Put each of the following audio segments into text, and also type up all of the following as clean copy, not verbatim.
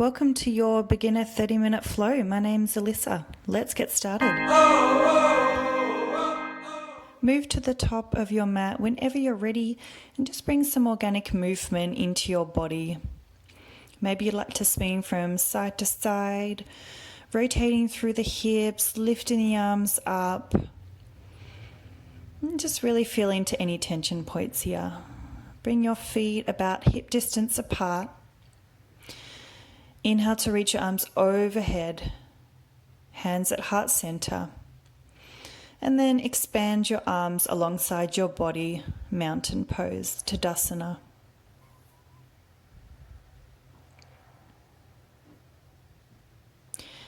Welcome to your beginner 30-minute flow. My name's Alyssa. Let's get started. Move to the top of your mat whenever you're ready and just bring some organic movement into your body. Maybe you'd like to spin from side to side, rotating through the hips, lifting the arms up. And just really feel into any tension points here. Bring your feet about hip distance apart. Inhale to reach your arms overhead, hands at heart center. And then expand your arms alongside your body, mountain pose, Tadasana.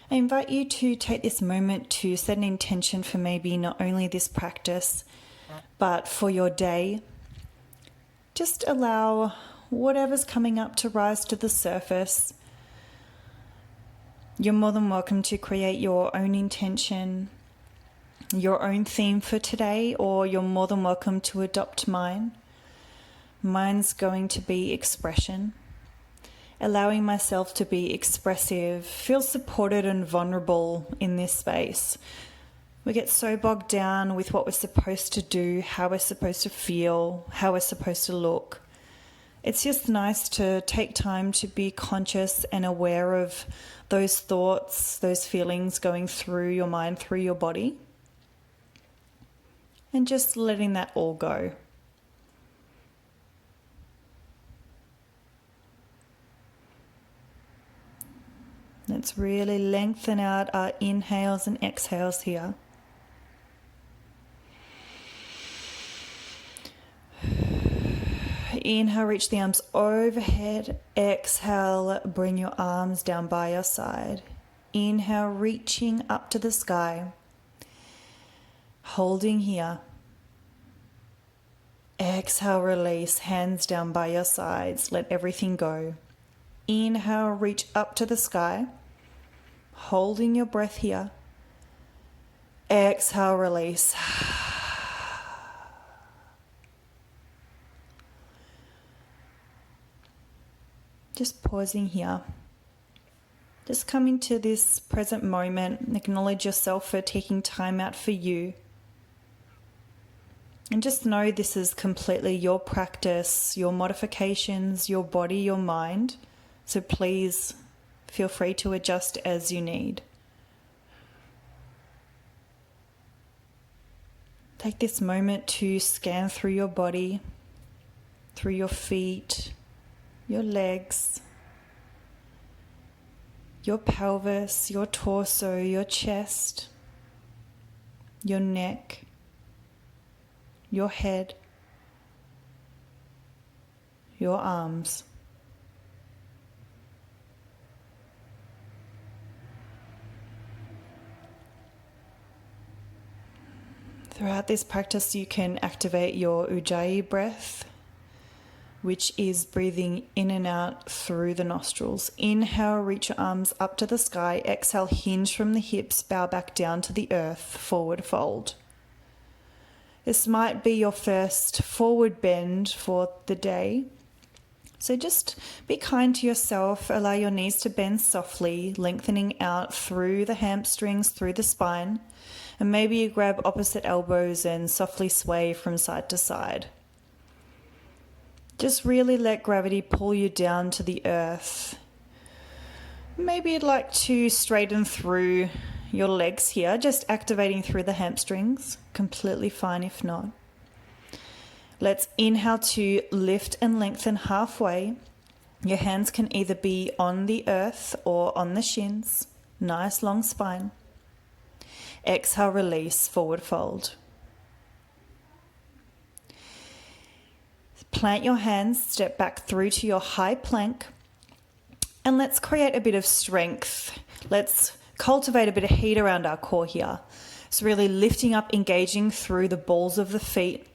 I invite you to take this moment to set an intention for maybe not only this practice, but for your day. Just allow whatever's coming up to rise to the surface. You're more than welcome to create your own intention, your own theme for today, or you're more than welcome to adopt mine. Mine's going to be expression. Allowing myself to be expressive, feel supported and vulnerable in this space. We get so bogged down with what we're supposed to do, how we're supposed to feel, how we're supposed to look. It's just nice to take time to be conscious and aware of those thoughts, those feelings going through your mind, through your body, and just letting that all go. Let's really lengthen out our inhales and exhales here. Inhale, reach the arms overhead. Exhale, bring your arms down by your side. Inhale, reaching up to the sky. Holding here. Exhale, release, hands down by your sides. Let everything go. Inhale, reach up to the sky. Holding your breath here. Exhale, release. Just pausing here. Just coming to this present moment. Acknowledge yourself for taking time out for you. And just know this is completely your practice, your modifications, your body, your mind. So please feel free to adjust as you need. Take this moment to scan through your body, through your feet, your legs, your pelvis, your torso, your chest, your neck, your head, your arms. Throughout this practice, you can activate your Ujjayi breath, which is breathing in and out through the nostrils. Inhale, reach your arms up to the sky. Exhale, hinge from the hips, bow back down to the earth, forward fold. This might be your first forward bend for the day. So just be kind to yourself. Allow your knees to bend softly, lengthening out through the hamstrings, through the spine. And maybe you grab opposite elbows and softly sway from side to side. Just really let gravity pull you down to the earth. Maybe you'd like to straighten through your legs here, just activating through the hamstrings. Completely fine if not. Let's inhale to lift and lengthen halfway. Your hands can either be on the earth or on the shins. Nice long spine. Exhale, release, forward fold. Plant your hands, step back through to your high plank, and let's create a bit of strength. Let's cultivate a bit of heat around our core here. So really lifting up, engaging through the balls of the feet,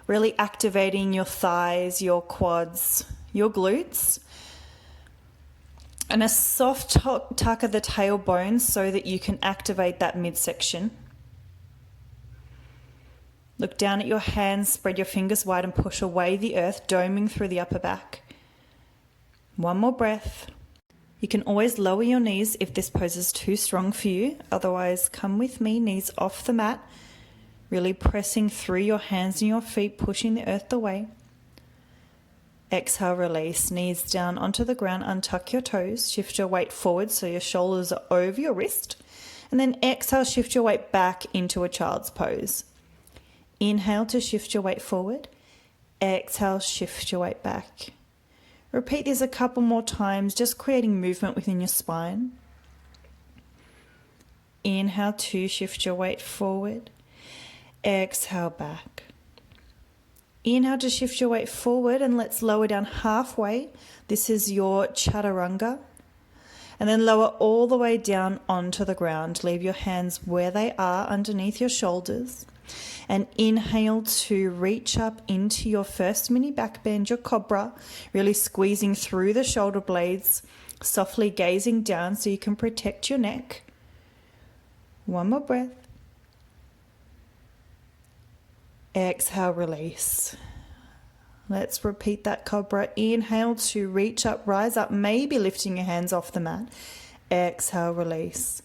really activating your thighs, your quads, your glutes, and a soft tuck of the tailbone so that you can activate that midsection. Look down at your hands, spread your fingers wide and push away the earth, doming through the upper back. One more breath. You can always lower your knees if this pose is too strong for you. Otherwise, come with me, knees off the mat, really pressing through your hands and your feet, pushing the earth away. Exhale, release, knees down onto the ground, untuck your toes, shift your weight forward so your shoulders are over your wrist. And then exhale, shift your weight back into a child's pose. Inhale to shift your weight forward. Exhale, shift your weight back. Repeat this a couple more times, just creating movement within your spine. Inhale to shift your weight forward. Exhale, back. Inhale to shift your weight forward, and let's lower down halfway. This is your chaturanga. And then lower all the way down onto the ground. Leave your hands where they are underneath your shoulders. And inhale to reach up into your first mini back bend, your cobra, really squeezing through the shoulder blades, softly gazing down so you can protect your neck. One more breath. Exhale, release. Let's repeat that cobra. Inhale to reach up, rise up, maybe lifting your hands off the mat. Exhale, release.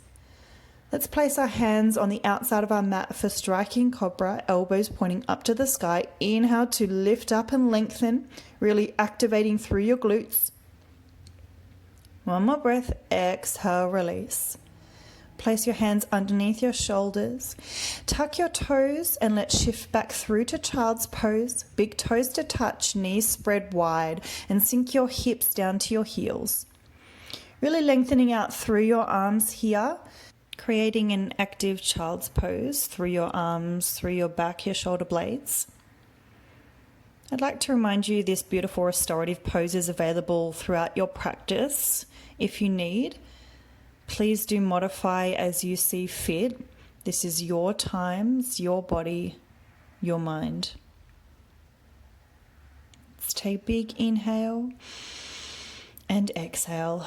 Let's place our hands on the outside of our mat for striking cobra, elbows pointing up to the sky. Inhale to lift up and lengthen, really activating through your glutes. One more breath. Exhale, release. Place your hands underneath your shoulders. Tuck your toes and let's shift back through to child's pose. Big toes to touch, knees spread wide, and sink your hips down to your heels. Really lengthening out through your arms here, creating an active child's pose through your arms, through your back, your shoulder blades. I'd like to remind you this beautiful restorative pose is available throughout your practice. If you need, please do modify as you see fit. This is your times, your body, your mind. Let's take a big inhale and exhale.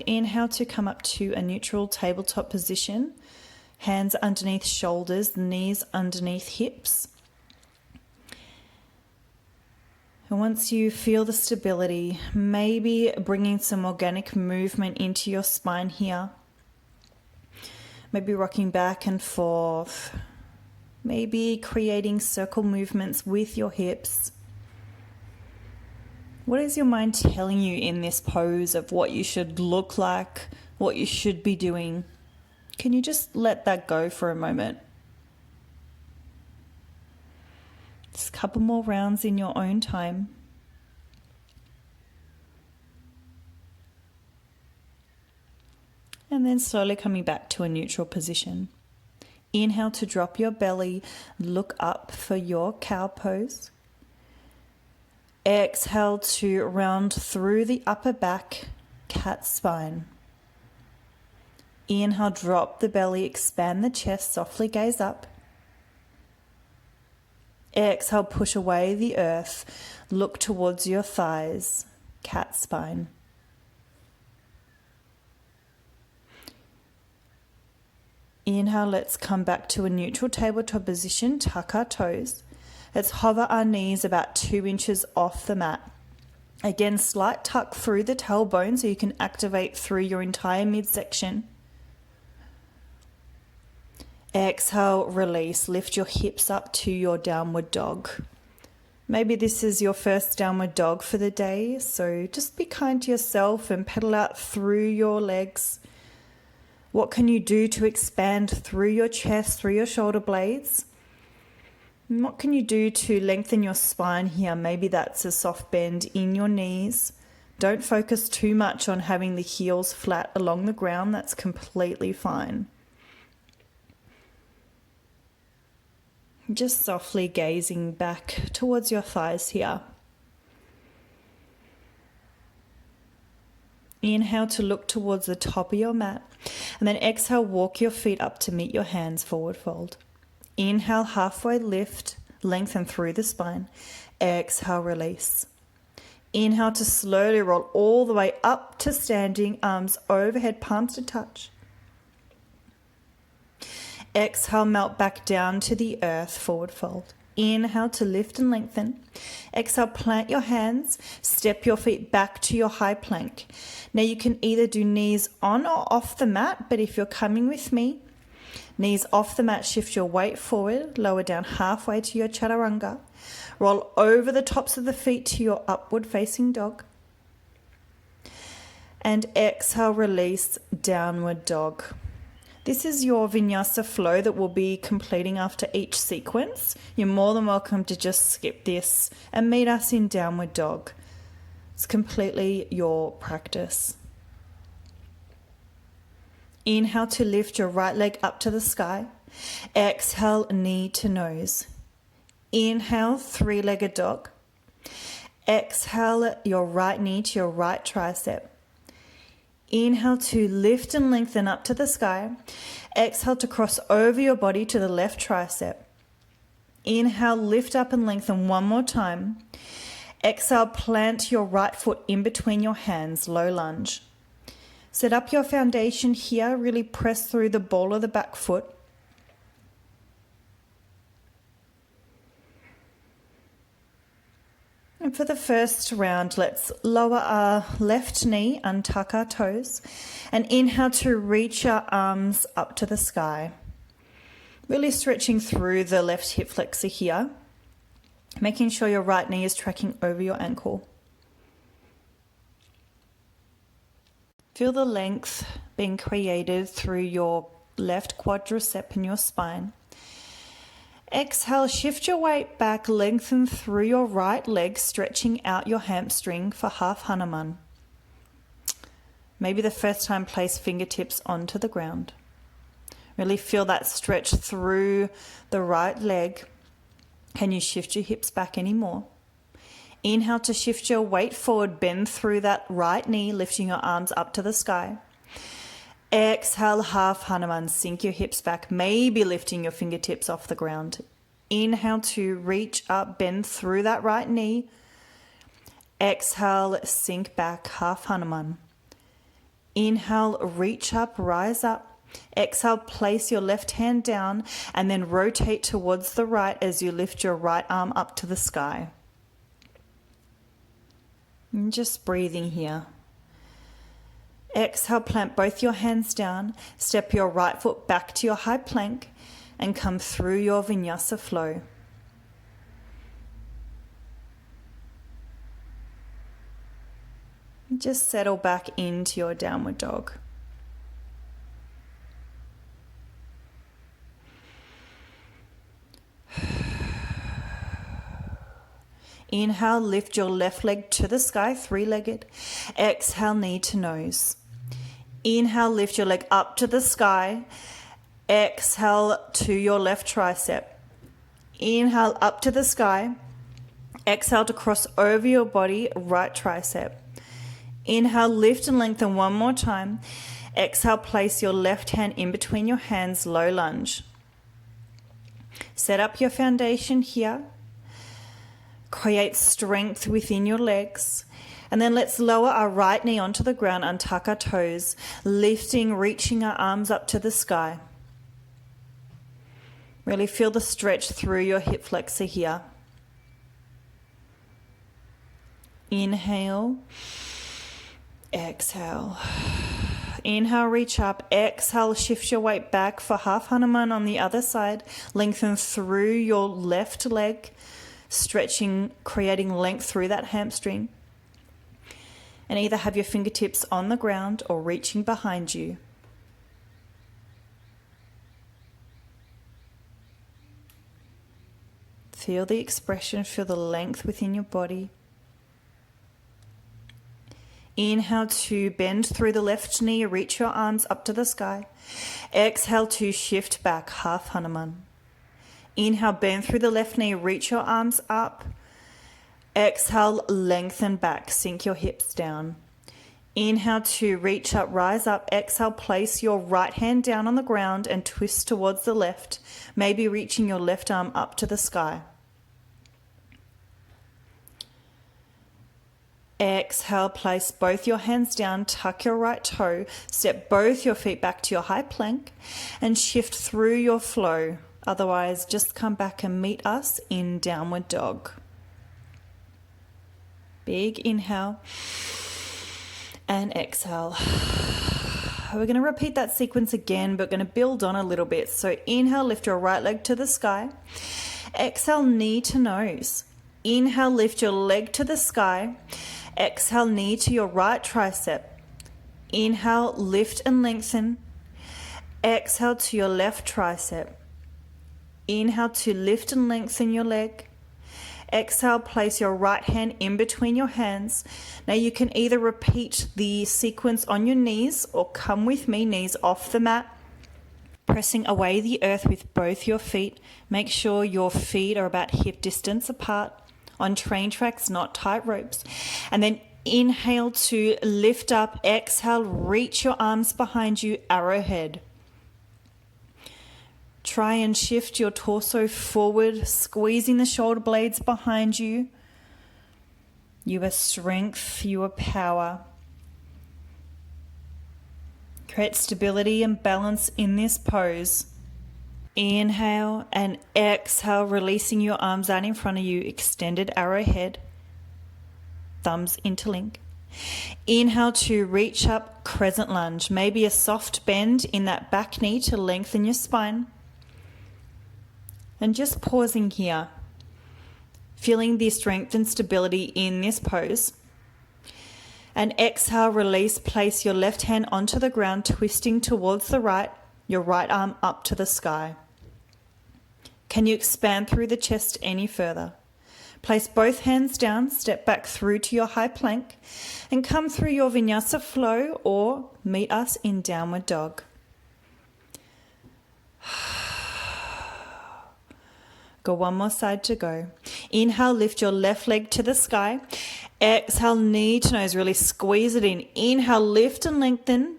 Inhale to come up to a neutral tabletop position. Hands underneath shoulders, knees underneath hips. And once you feel the stability, maybe bringing some organic movement into your spine here. Maybe rocking back and forth. Maybe creating circle movements with your hips. What is your mind telling you in this pose of what you should look like, what you should be doing? Can you just let that go for a moment? Just a couple more rounds in your own time. And then slowly coming back to a neutral position. Inhale to drop your belly, look up for your cow pose. Exhale to round through the upper back, cat spine. Inhale, drop the belly, expand the chest, softly gaze up. Exhale, push away the earth, look towards your thighs, cat spine. Inhale, let's come back to a neutral tabletop position, tuck our toes. Let's hover our knees about 2 inches off the mat. Again, slight tuck through the tailbone so you can activate through your entire midsection. Exhale, release. Lift your hips up to your downward dog. Maybe this is your first downward dog for the day, so just be kind to yourself and pedal out through your legs. What can you do to expand through your chest, through your shoulder blades? And what can you do to lengthen your spine here? Maybe that's a soft bend in your knees. Don't focus too much on having the heels flat along the ground. That's completely fine. Just softly gazing back towards your thighs here. Inhale to look towards the top of your mat. And then exhale, walk your feet up to meet your hands, forward fold. Inhale, halfway lift, lengthen through the spine. Exhale, release. Inhale to slowly roll all the way up to standing, arms overhead, palms to touch. Exhale, melt back down to the earth, forward fold. Inhale to lift and lengthen. Exhale, plant your hands, step your feet back to your high plank. Now you can either do knees on or off the mat, but if you're coming with me, knees off the mat, shift your weight forward, lower down halfway to your chaturanga. Roll over the tops of the feet to your upward facing dog. And exhale, release, downward dog. This is your vinyasa flow that we'll be completing after each sequence. You're more than welcome to just skip this and meet us in downward dog. It's completely your practice. Inhale to lift your right leg up to the sky. Exhale, knee to nose. Inhale, three-legged dog. Exhale, your right knee to your right tricep. Inhale to lift and lengthen up to the sky. Exhale to cross over your body to the left tricep. Inhale, lift up and lengthen one more time. Exhale, plant your right foot in between your hands, low lunge. Set up your foundation here, really press through the ball of the back foot. And for the first round, let's lower our left knee, untuck our toes, and inhale to reach our arms up to the sky. Really stretching through the left hip flexor here, making sure your right knee is tracking over your ankle. Feel the length being created through your left quadricep and your spine. Exhale, shift your weight back, lengthen through your right leg, stretching out your hamstring for half Hanuman. Maybe the first time, place fingertips onto the ground. Really feel that stretch through the right leg. Can you shift your hips back anymore? Inhale to shift your weight forward, bend through that right knee, lifting your arms up to the sky. Exhale, half Hanuman, sink your hips back, maybe lifting your fingertips off the ground. Inhale to reach up, bend through that right knee. Exhale, sink back, half Hanuman. Inhale, reach up, rise up. Exhale, place your left hand down and then rotate towards the right as you lift your right arm up to the sky. And just breathing here. Exhale, plant both your hands down, step your right foot back to your high plank and come through your vinyasa flow. Just settle back into your downward dog. Inhale, lift your left leg to the sky, three-legged. Exhale, knee to nose. Inhale, lift your leg up to the sky. Exhale to your left tricep. Inhale, up to the sky. Exhale to cross over your body, right tricep. Inhale, lift and lengthen one more time. Exhale, place your left hand in between your hands, low lunge. Set up your foundation here. Create strength within your legs. And then let's lower our right knee onto the ground, untuck our toes, lifting, reaching our arms up to the sky. Really feel the stretch through your hip flexor here. Inhale, exhale. Inhale, reach up. Exhale, shift your weight back for half Hanuman on the other side. Lengthen through your left leg, stretching, creating length through that hamstring. And either have your fingertips on the ground or reaching behind you. Feel the expression, feel the length within your body. Inhale to bend through the left knee, reach your arms up to the sky. Exhale to shift back, half Hanuman. Inhale, bend through the left knee, reach your arms up. Exhale, lengthen back, sink your hips down. Inhale to reach up, rise up. Exhale, place your right hand down on the ground and twist towards the left, maybe reaching your left arm up to the sky. Exhale, place both your hands down, tuck your right toe, step both your feet back to your high plank and shift through your flow. Otherwise, just come back and meet us in downward dog. Big inhale and exhale. We're going to repeat that sequence again, but we're going to build on a little bit. So inhale, lift your right leg to the sky. Exhale, knee to nose. Inhale, lift your leg to the sky. Exhale, knee to your right tricep. Inhale, lift and lengthen. Exhale to your left tricep. Inhale to lift and lengthen your leg. Exhale, place your right hand in between your hands. Now you can either repeat the sequence on your knees or come with me, knees off the mat, pressing away the earth with both your feet. Make sure your feet are about hip distance apart on train tracks, not tight ropes. And then inhale to lift up. Exhale, reach your arms behind you, arrowhead. Try and shift your torso forward, squeezing the shoulder blades behind you. You are strength, you are power. Create stability and balance in this pose. Inhale and exhale, releasing your arms out in front of you, extended arrowhead, thumbs interlink. Inhale to reach up, crescent lunge. Maybe a soft bend in that back knee to lengthen your spine. And just pausing here, feeling the strength and stability in this pose. And exhale, release, place your left hand onto the ground, twisting towards the right, your right arm up to the sky. Can you expand through the chest any further? Place both hands down, step back through to your high plank, and come through your Vinyasa flow or meet us in downward dog. Go one more side to go. Inhale, lift your left leg to the sky. Exhale, knee to nose, really squeeze it in. Inhale, lift and lengthen.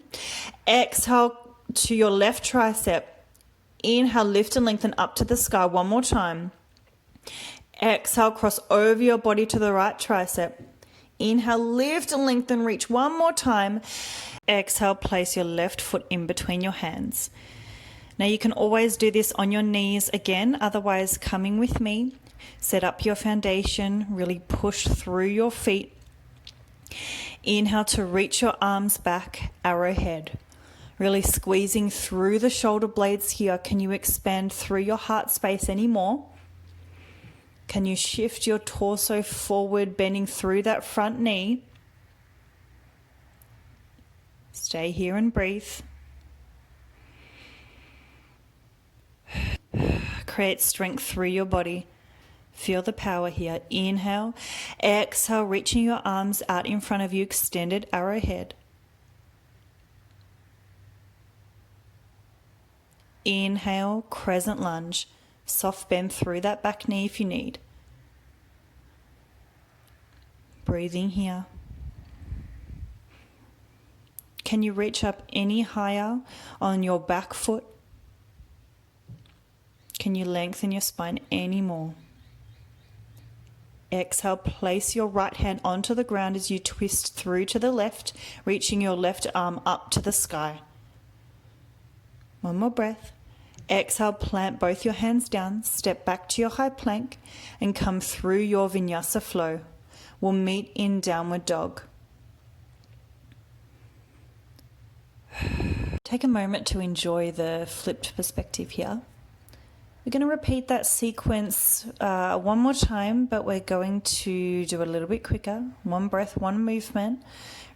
Exhale to your left tricep. Inhale, lift and lengthen up to the sky. One more time. Exhale, cross over your body to the right tricep. Inhale, lift and lengthen, reach one more time. Exhale, place your left foot in between your hands. Now you can always do this on your knees again, otherwise coming with me. Set up your foundation, really push through your feet. Inhale to reach your arms back, arrowhead. Really squeezing through the shoulder blades here. Can you expand through your heart space anymore? Can you shift your torso forward, bending through that front knee? Stay here and breathe. Create strength through your body. Feel the power here. Inhale, exhale, reaching your arms out in front of you, extended arrowhead. Inhale, crescent lunge. Soft bend through that back knee if you need. Breathing here. Can you reach up any higher on your back foot? Can you lengthen your spine any more? Exhale, place your right hand onto the ground as you twist through to the left, reaching your left arm up to the sky. One more breath. Exhale, plant both your hands down, step back to your high plank, and come through your Vinyasa flow. We'll meet in downward dog. Take a moment to enjoy the flipped perspective here. We're going to repeat that sequence one more time, but we're going to do it a little bit quicker. One breath, one movement.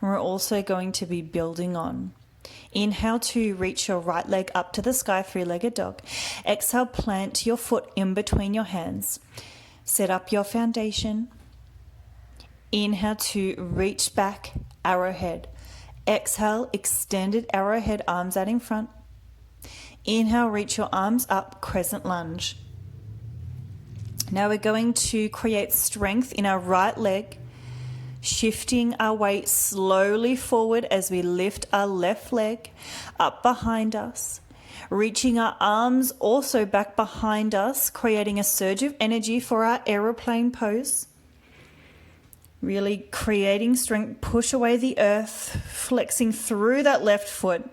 And we're also going to be building on. Inhale to reach your right leg up to the sky, three-legged dog. Exhale, plant your foot in between your hands. Set up your foundation. Inhale to reach back, arrowhead. Exhale, extended arrowhead, arms out in front. Inhale, reach your arms up, crescent lunge. Now we're going to create strength in our right leg, shifting our weight slowly forward as we lift our left leg up behind us, reaching our arms also back behind us, creating a surge of energy for our aeroplane pose. Really creating strength, push away the earth, flexing through that left foot.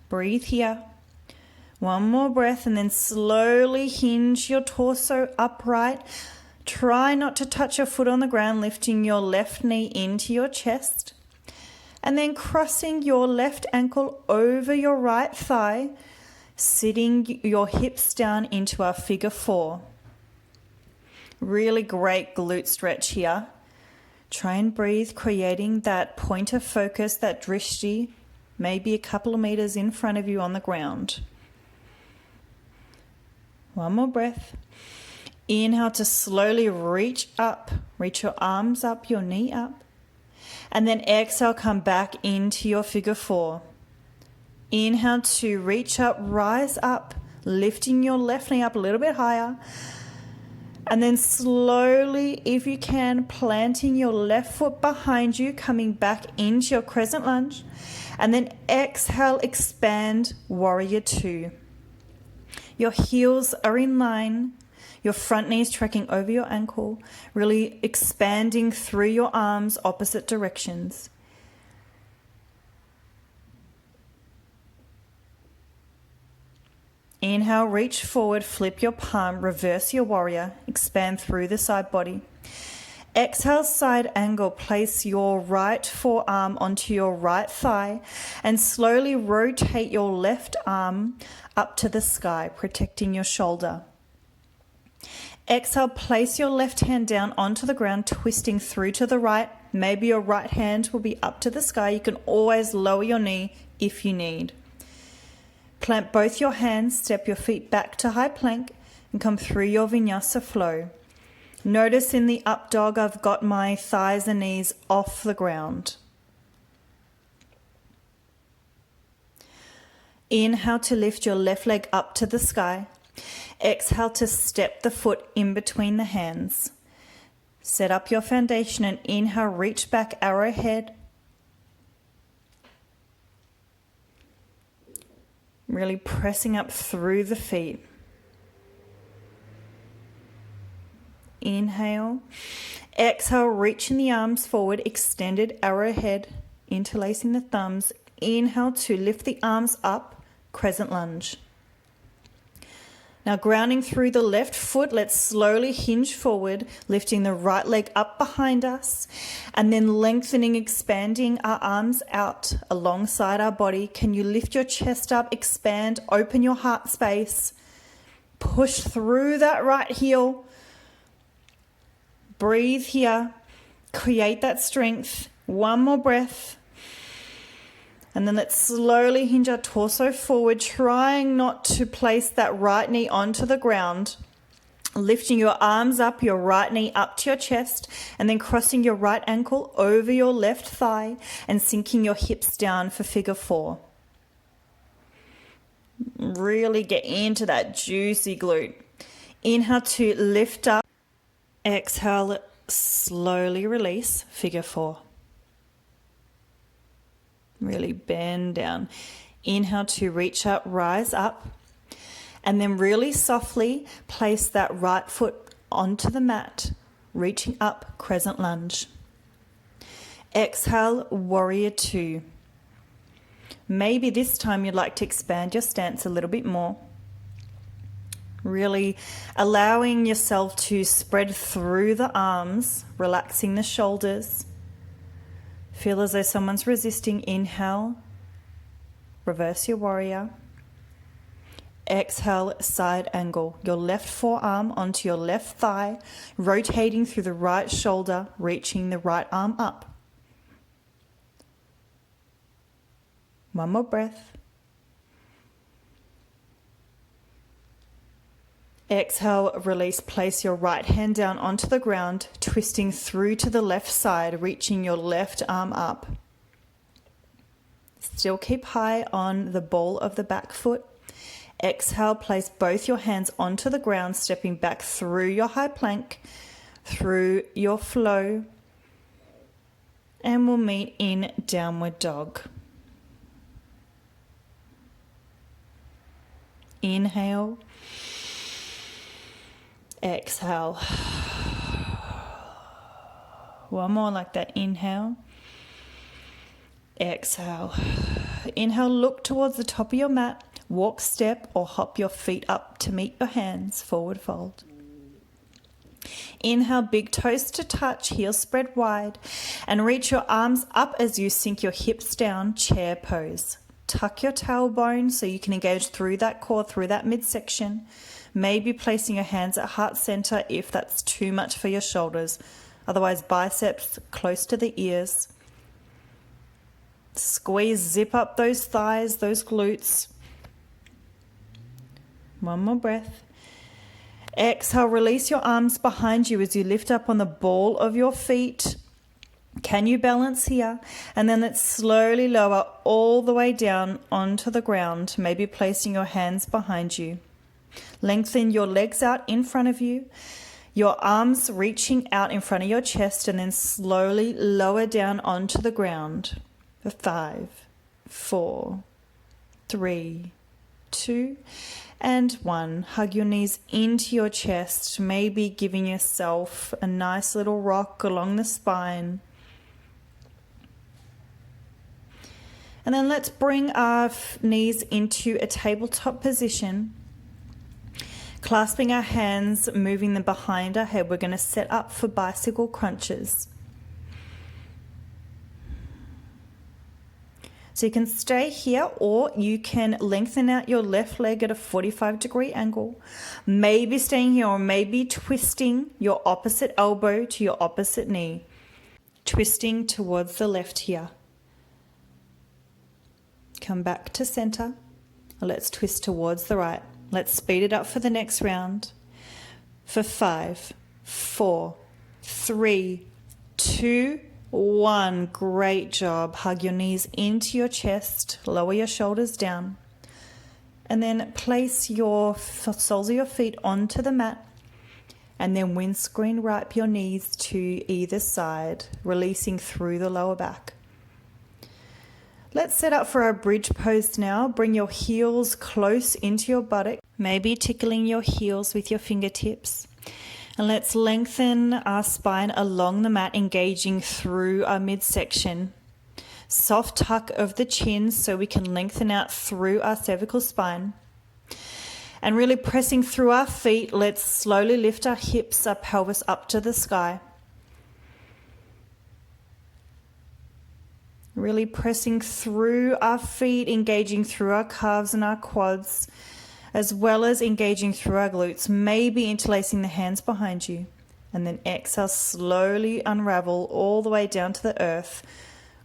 Breathe here. One more breath, and then slowly hinge your torso upright. Try not to touch your foot on the ground, lifting your left knee into your chest. And then crossing your left ankle over your right thigh, sitting your hips down into our figure 4. Really great glute stretch here. Try and breathe, creating that point of focus, that drishti, maybe a couple of meters in front of you on the ground. One more breath. Inhale to slowly reach up, reach your arms up, your knee up. And then exhale, come back into your figure 4. Inhale to reach up, rise up, lifting your left knee up a little bit higher. And then slowly, if you can, planting your left foot behind you, coming back into your crescent lunge. And then exhale, expand, warrior 2. Your heels are in line. Your front knee is tracking over your ankle, really expanding through your arms, opposite directions. Inhale, reach forward, flip your palm, reverse your warrior, expand through the side body. Exhale, side angle, place your right forearm onto your right thigh and slowly rotate your left arm up to the sky, protecting your shoulder. Exhale, place your left hand down onto the ground, twisting through to the right. Maybe your right hand will be up to the sky. You can always lower your knee if you need. Plant both your hands, step your feet back to high plank and come through your vinyasa flow. Notice in the up dog, I've got my thighs and knees off the ground. Inhale to lift your left leg up to the sky. Exhale to step the foot in between the hands. Set up your foundation and inhale, reach back, arrowhead. Really pressing up through the feet. Inhale. Exhale, reaching the arms forward, extended arrowhead, interlacing the thumbs. Inhale to lift the arms up, crescent lunge. Now grounding through the left foot, let's slowly hinge forward, lifting the right leg up behind us, and then lengthening, expanding our arms out alongside our body. Can you lift your chest up, expand, open your heart space, push through that right heel. Breathe here, create that strength. One more breath. And then let's slowly hinge our torso forward, trying not to place that right knee onto the ground. Lifting your arms up, your right knee up to your chest, and then crossing your right ankle over your left thigh and sinking your hips down for figure 4. Really get into that juicy glute. Inhale to lift up. Exhale, slowly release, figure 4. Really bend down. Inhale to reach up, rise up. And then really softly place that right foot onto the mat, reaching up, crescent lunge. Exhale, warrior 2. Maybe this time you'd like to expand your stance a little bit more. Really allowing yourself to spread through the arms, relaxing the shoulders. Feel as though someone's resisting. Inhale, reverse your warrior. Exhale, side angle. Your left forearm onto your left thigh, rotating through the right shoulder, reaching the right arm up. One more breath. Exhale, release, place your right hand down onto the ground, twisting through to the left side, reaching your left arm up. Still keep high on the ball of the back foot. Exhale, place both your hands onto the ground, stepping back through your high plank, through your flow, and we'll meet in downward dog. Inhale. Exhale. One more like that. Inhale. Exhale. Inhale, look towards the top of your mat. Walk, step, or hop your feet up to meet your hands, forward fold. Inhale, big toes to touch, heels spread wide, and reach your arms up as you sink your hips down, chair pose. Tuck your tailbone so you can engage through that core, through that midsection. Maybe placing your hands at heart center if that's too much for your shoulders. Otherwise, biceps close to the ears. Squeeze, zip up those thighs, those glutes. One more breath. Exhale, release your arms behind you as you lift up on the ball of your feet. Can you balance here? And then let's slowly lower all the way down onto the ground, maybe placing your hands behind you. Lengthen your legs out in front of you, your arms reaching out in front of your chest, and then slowly lower down onto the ground. 5, 4, 3, 2, and 1. Hug your knees into your chest, maybe giving yourself a nice little rock along the spine. And then let's bring our knees into a tabletop position. Clasping our hands, moving them behind our head, we're going to set up for bicycle crunches. So you can stay here, or you can lengthen out your left leg at a 45-degree angle. Maybe staying here, or maybe twisting your opposite elbow to your opposite knee. Twisting towards the left here. Come back to center. Let's twist towards the right. Let's speed it up for the next round. For 5, 4, 3, 2, 1. Great job. Hug your knees into your chest. Lower your shoulders down. And then place your soles of your feet onto the mat. And then windscreen wipe your knees to either side, releasing through the lower back. Let's set up for our bridge pose now. Bring your heels close into your buttock, maybe tickling your heels with your fingertips. And let's lengthen our spine along the mat, engaging through our midsection. Soft tuck of the chin so we can lengthen out through our cervical spine. And really pressing through our feet, let's slowly lift our hips, our pelvis up to the sky. Really pressing through our feet, engaging through our calves and our quads, as well as engaging through our glutes, maybe interlacing the hands behind you. And then exhale, slowly unravel all the way down to the earth.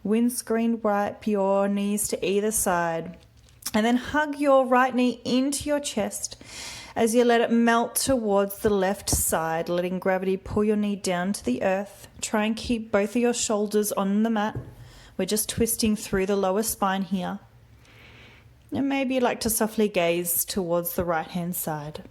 Windscreen wipe your knees to either side. And then hug your right knee into your chest as you let it melt towards the left side, letting gravity pull your knee down to the earth. Try and keep both of your shoulders on the mat. We're just twisting through the lower spine here. And maybe you'd like to softly gaze towards the right-hand side.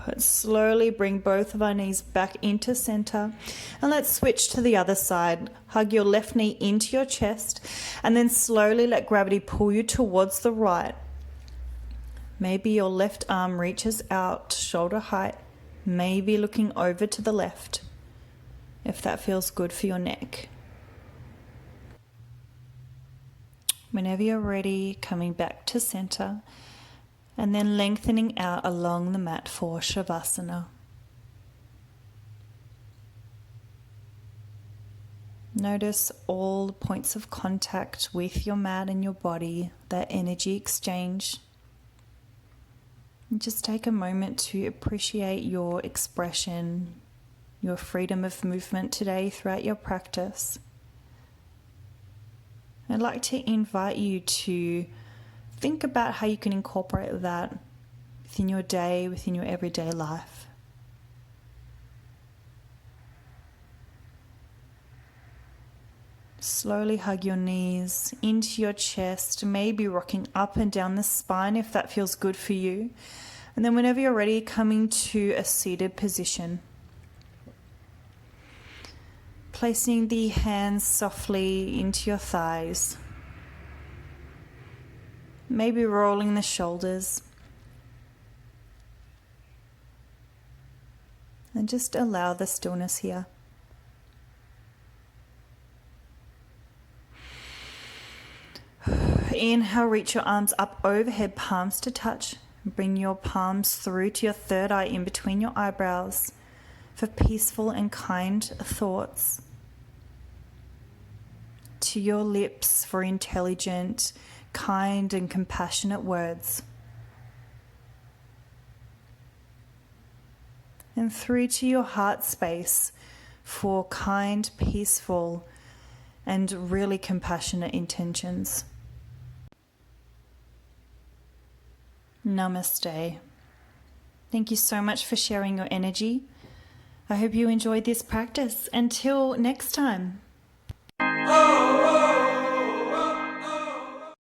Let's slowly bring both of our knees back into center. And let's switch to the other side. Hug your left knee into your chest. And then slowly let gravity pull you towards the right. Maybe your left arm reaches out, shoulder height. Maybe looking over to the left, if that feels good for your neck. Whenever you're ready, coming back to center, and then lengthening out along the mat for Shavasana. Notice all the points of contact with your mat and your body, that energy exchange. And just take a moment to appreciate your expression, your freedom of movement today throughout your practice. I'd like to invite you to think about how you can incorporate that within your day, within your everyday life. Slowly hug your knees into your chest, maybe rocking up and down the spine if that feels good for you. And then whenever you're ready, coming to a seated position. Placing the hands softly into your thighs. Maybe rolling the shoulders. And just allow the stillness here. inhale, reach your arms up overhead, palms to touch. Bring your palms through to your third eye in between your eyebrows for peaceful and kind thoughts. To your lips for intelligent, kind and compassionate words. And through to your heart space for kind, peaceful and really compassionate intentions. Namaste. Thank you so much for sharing your energy. I hope you enjoyed this practice. Until next time.